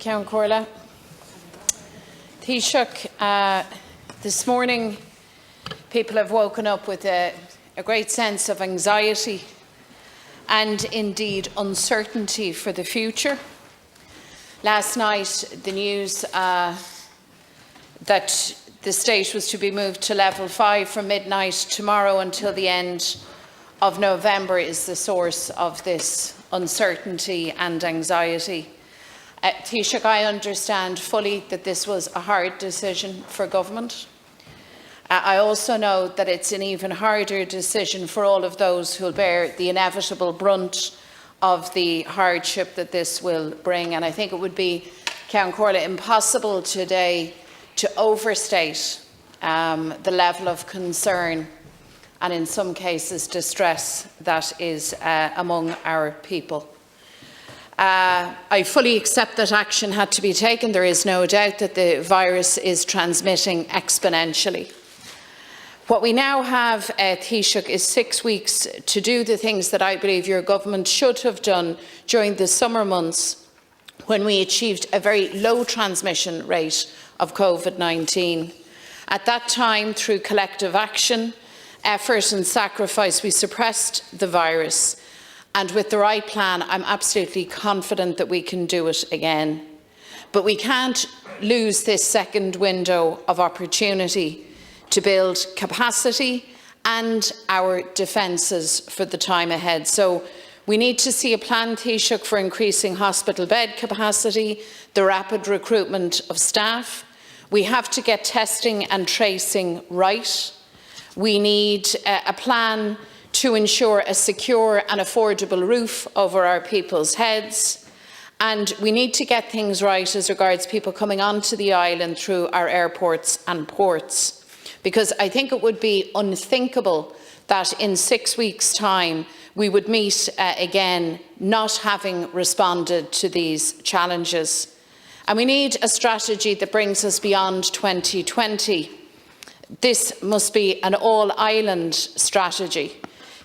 Ceann Comhairle. Taoiseach, this morning people have woken up with a great sense of anxiety and indeed uncertainty for the future. Last night the news that the state was to be moved to level 5 from midnight tomorrow until the end of November is the source of this uncertainty and anxiety. Taoiseach, I understand fully that this was a hard decision for government. I also know that it's an even harder decision for all of those who will bear the inevitable brunt of the hardship that this will bring. And I think it would be, Ceann Comhairle, impossible today to overstate the level of concern and in some cases distress that is among our people. I fully accept that action had to be taken. There is no doubt that the virus is transmitting exponentially. What we now have, Taoiseach, is 6 weeks to do the things that I believe your government should have done during the summer months when we achieved a very low transmission rate of COVID-19. At that time, through collective action, effort and sacrifice, we suppressed the virus. And with the right plan, I'm absolutely confident that we can do it again. But we can't lose this second window of opportunity to build capacity and our defences for the time ahead. So we need to see a plan, Taoiseach, for increasing hospital bed capacity, the rapid recruitment of staff. We have to get testing and tracing right. We need a plan to ensure a secure and affordable roof over our people's heads. And we need to get things right as regards people coming onto the island through our airports and ports. Because I think it would be unthinkable that in 6 weeks' time we would meet again not having responded to these challenges. And we need a strategy that brings us beyond 2020. This must be an all-island strategy.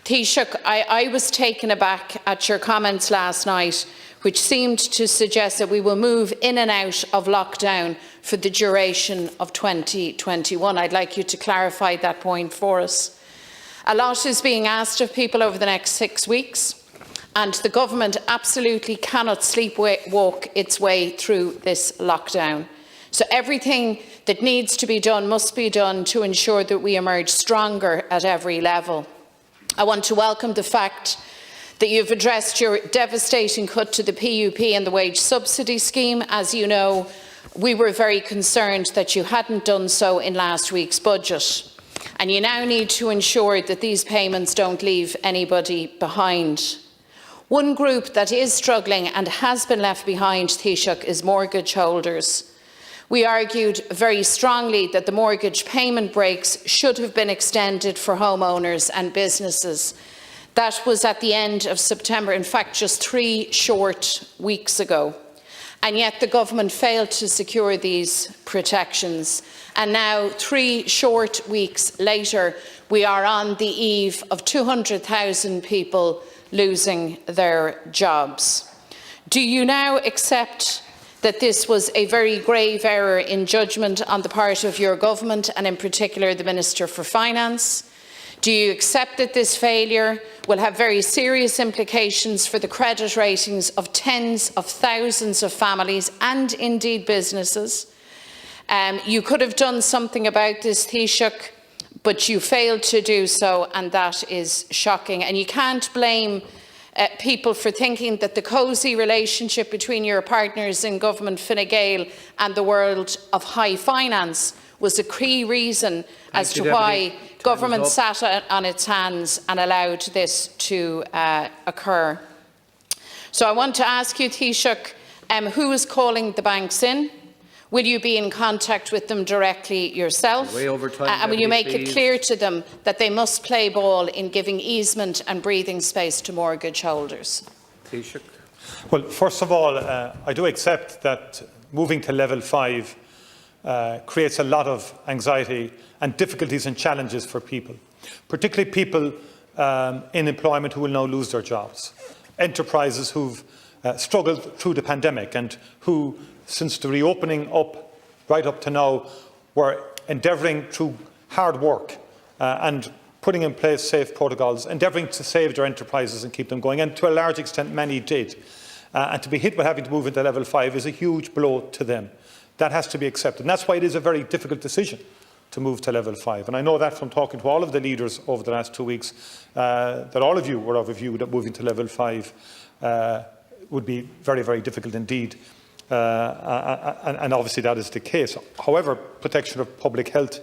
Taoiseach, I was taken aback at your comments last night, which seemed to suggest that we will move in and out of lockdown for the duration of 2021. I'd like you to clarify that point for us. A lot is being asked of people over the next 6 weeks, and the government absolutely cannot sleepwalk its way through this lockdown. So everything that needs to be done must be done to ensure that we emerge stronger at every level. I want to welcome the fact that you've addressed your devastating cut to the PUP and the wage subsidy scheme. As you know, we were very concerned that you hadn't done so in last week's budget. And you now need to ensure that these payments don't leave anybody behind. One group that is struggling and has been left behind, Taoiseach, is mortgage holders. We argued very strongly that the mortgage payment breaks should have been extended for homeowners and businesses. That was at the end of September, in fact just 3 short weeks ago. And yet the government failed to secure these protections. And now, 3 short weeks later, we are on the eve of 200,000 people losing their jobs. Do you now accept that this was a very grave error in judgment on the part of your government and in particular the Minister for Finance? Do you accept that this failure will have very serious implications for the credit ratings of tens of thousands of families and indeed businesses? You could have done something about this, Taoiseach, but you failed to do so, and that is shocking. And you can't blame people for thinking that the cosy relationship between your partners in government, Fine Gael, and the world of high finance was a key reason as to why government sat on its hands and allowed this to occur. So I want to ask you, Taoiseach, who is calling the banks in? Will you be in contact with them directly yourself? And will you make it clear to them that they must play ball in giving easement and breathing space to mortgage holders? Taoiseach. Well, first of all, I do accept that moving to level 5 creates a lot of anxiety and difficulties and challenges for people, particularly people in employment who will now lose their jobs, enterprises who've struggled through the pandemic and who, since the reopening up, right up to now, were endeavouring through hard work and putting in place safe protocols, endeavouring to save their enterprises and keep them going, and to a large extent many did. And to be hit with having to move into level 5 is a huge blow to them. That has to be accepted. And that's why it is a very difficult decision to move to level 5. And I know that from talking to all of the leaders over the last 2 weeks, that all of you were of a view that moving to level 5 would be very, very difficult indeed. And obviously that is the case. However, protection of public health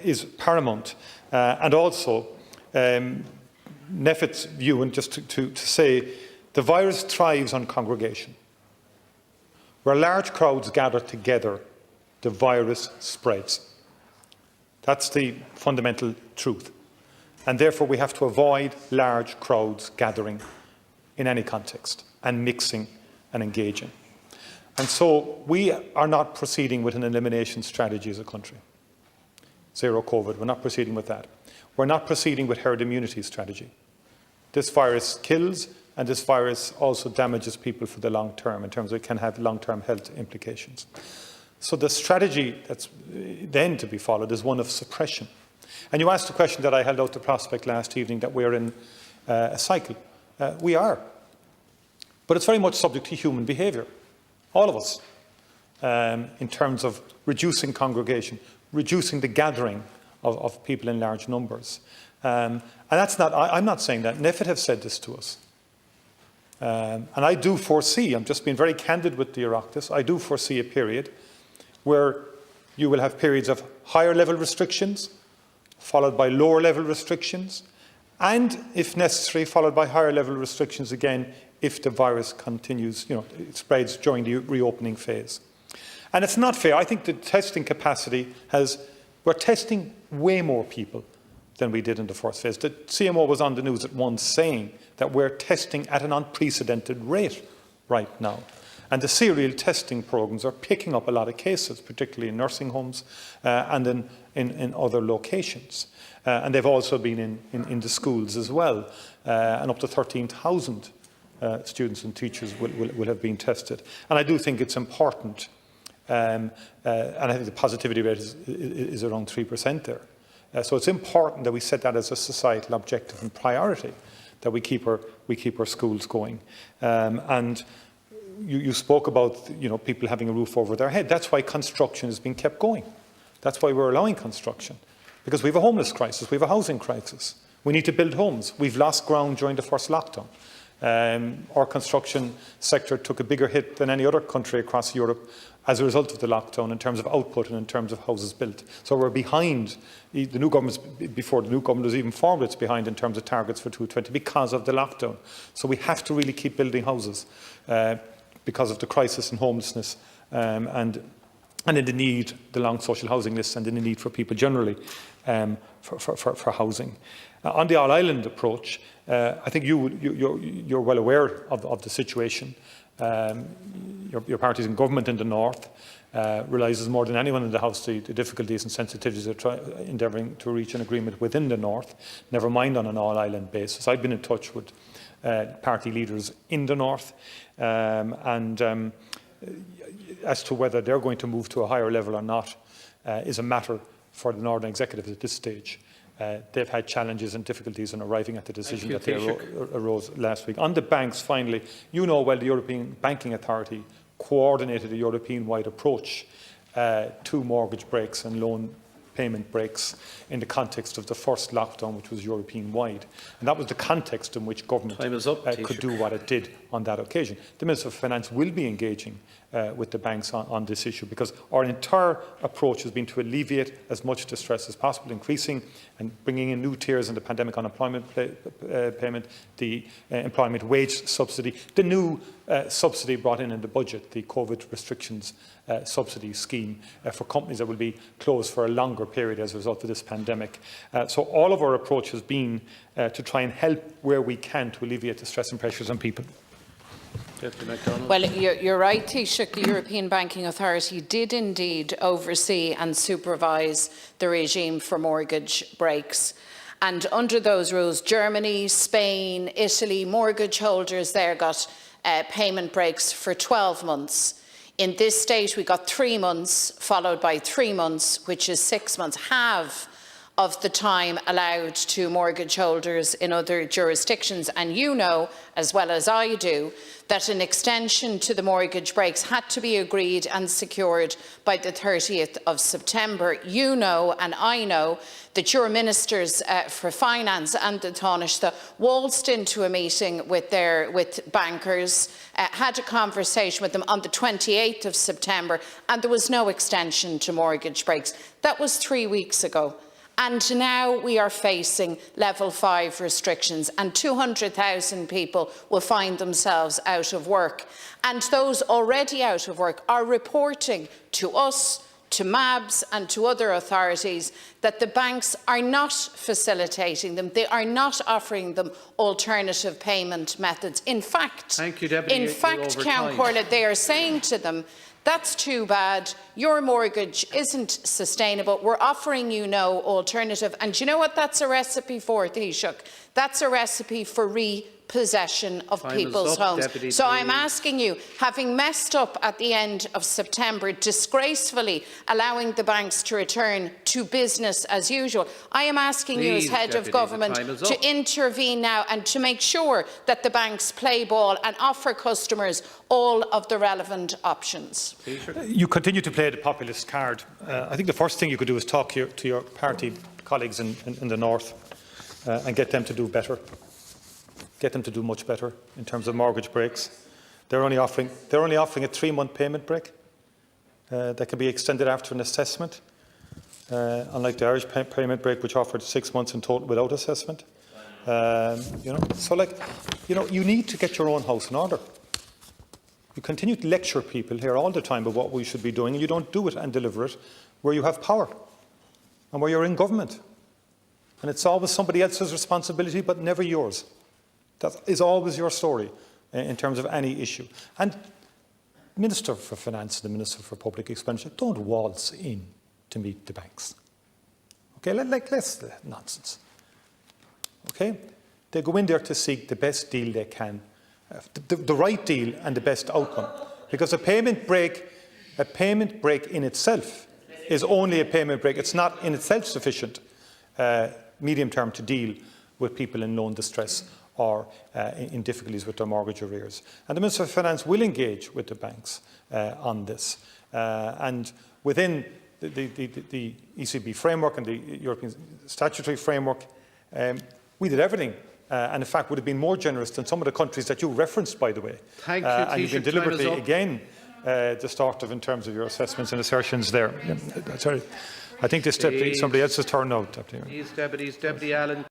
is paramount. And also, NEFIT's view, and just to say, the virus thrives on congregation. Where large crowds gather together, the virus spreads. That's the fundamental truth. And therefore, we have to avoid large crowds gathering in any context and mixing and engaging. And so we are not proceeding with an elimination strategy as a country. Zero COVID, we're not proceeding with that. We're not proceeding with herd immunity strategy. This virus kills, and this virus also damages people for the long term in terms of it can have long-term health implications. So the strategy that's then to be followed is one of suppression. And you asked the question that I held out the prospect last evening that we're in a cycle. We are. But it's very much subject to human behaviour. All of us, in terms of reducing congregation, reducing the gathering of people in large numbers. And that's not, I'm not saying that. NEFIT have said this to us. And I do foresee, I'm just being very candid with the Oireachtas, I do foresee a period where you will have periods of higher level restrictions, followed by lower level restrictions, and, if necessary, followed by higher level restrictions again if the virus continues, it spreads during the reopening phase. And it's not fair. I think the testing capacity we're testing way more people than we did in the first phase. The CMO was on the news at once saying that we're testing at an unprecedented rate right now. And the serial testing programmes are picking up a lot of cases, particularly in nursing homes and in other locations. And they've also been in the schools as well. And up to 13,000 students and teachers will have been tested. And I do think it's important, and I think the positivity rate is around 3% there. So it's important that we set that as a societal objective and priority, that we keep our schools going. And you spoke about people having a roof over their head. That's why construction is being kept going. That's why we're allowing construction, because we have a homeless crisis, we have a housing crisis. We need to build homes. We've lost ground during the first lockdown. Our construction sector took a bigger hit than any other country across Europe as a result of the lockdown in terms of output and in terms of houses built. So we're behind. The new government, before the new government was even formed, it's behind in terms of targets for 2020 because of the lockdown. So we have to really keep building houses because of the crisis in homelessness and in the need, the long social housing lists, and in the need for people generally for housing. On the all-island approach, I think you're well aware of the situation. Your party is in government in the north, realises more than anyone in the House the difficulties and sensitivities of endeavouring to reach an agreement within the north, never mind on an all-island basis. I've been in touch with party leaders in the north as to whether they're going to move to a higher level or not is a matter for the Northern Executive at this stage. They've had challenges and difficulties in arriving at the decision that they arose last week. On the banks, finally, the European Banking Authority coordinated a European-wide approach to mortgage breaks and loan payment breaks in the context of the first lockdown, which was European-wide. And that was the context in which government could do what it did on that occasion. The Minister of Finance will be engaging with the banks on this issue, because our entire approach has been to alleviate as much distress as possible, increasing and bringing in new tiers in the pandemic unemployment payment, the employment wage subsidy, the new subsidy brought in the budget, the COVID restrictions subsidy scheme for companies that will be closed for a longer period as a result of this pandemic. So all of our approach has been to try and help where we can to alleviate the stress and pressures on people. Well, you're right, Taoiseach. The European Banking Authority did indeed oversee and supervise the regime for mortgage breaks. And under those rules, Germany, Spain, Italy, mortgage holders there got payment breaks for 12 months. In this state, we got 3 months, followed by 3 months, which is 6 months, half of the time allowed to mortgage holders in other jurisdictions. And you know, as well as I do, that an extension to the mortgage breaks had to be agreed and secured by the 30th of September. You know, and I know, that your ministers for finance and the Taoiseach waltzed into a meeting with bankers, had a conversation with them on the 28th of September, and there was no extension to mortgage breaks. That was 3 weeks ago. And now we are facing level 5 restrictions, and 200,000 people will find themselves out of work. And those already out of work are reporting to us, to MABs and to other authorities that the banks are not facilitating them. They are not offering them alternative payment methods. In fact, Count Corlett, they are saying to them, that's too bad, your mortgage isn't sustainable, we're offering you no alternative. And you know what that's a recipe for, Taoiseach? That's a recipe for repossession of people's homes. So I'm asking you, having messed up at the end of September, disgracefully allowing the banks to return to business as usual, I am asking you as Head of Government to intervene now and to make sure that the banks play ball and offer customers all of the relevant options. You continue to play the populist card. I think the first thing you could do is talk to your party colleagues in the north and get them to do better. Get them to do much better in terms of mortgage breaks. They're only offering a 3-month payment break that can be extended after an assessment, unlike the Irish payment break, which offered 6 months in total without assessment. You need to get your own house in order. You continue to lecture people here all the time about what we should be doing, and you don't do it and deliver it where you have power and where you're in government. And it's always somebody else's responsibility, but never yours. That is always your story in terms of any issue. And the Minister for Finance and the Minister for Public Expenditure don't waltz in to meet the banks. Okay, less nonsense. Okay? They go in there to seek the best deal they can, the right deal and the best outcome. Because a payment break in itself is only a payment break. It's not in itself sufficient medium term to deal with people in loan distress or in difficulties with their mortgage arrears. And the Minister of Finance will engage with the banks on this. And within the ECB framework and the European statutory framework, we did everything. And in fact would have been more generous than some of the countries that you referenced, by the way. Thank you, and you've been deliberately, again, distortive in terms of your assessments and assertions there. Sorry. I think this deputy, somebody else has turned out. Deputy Allen.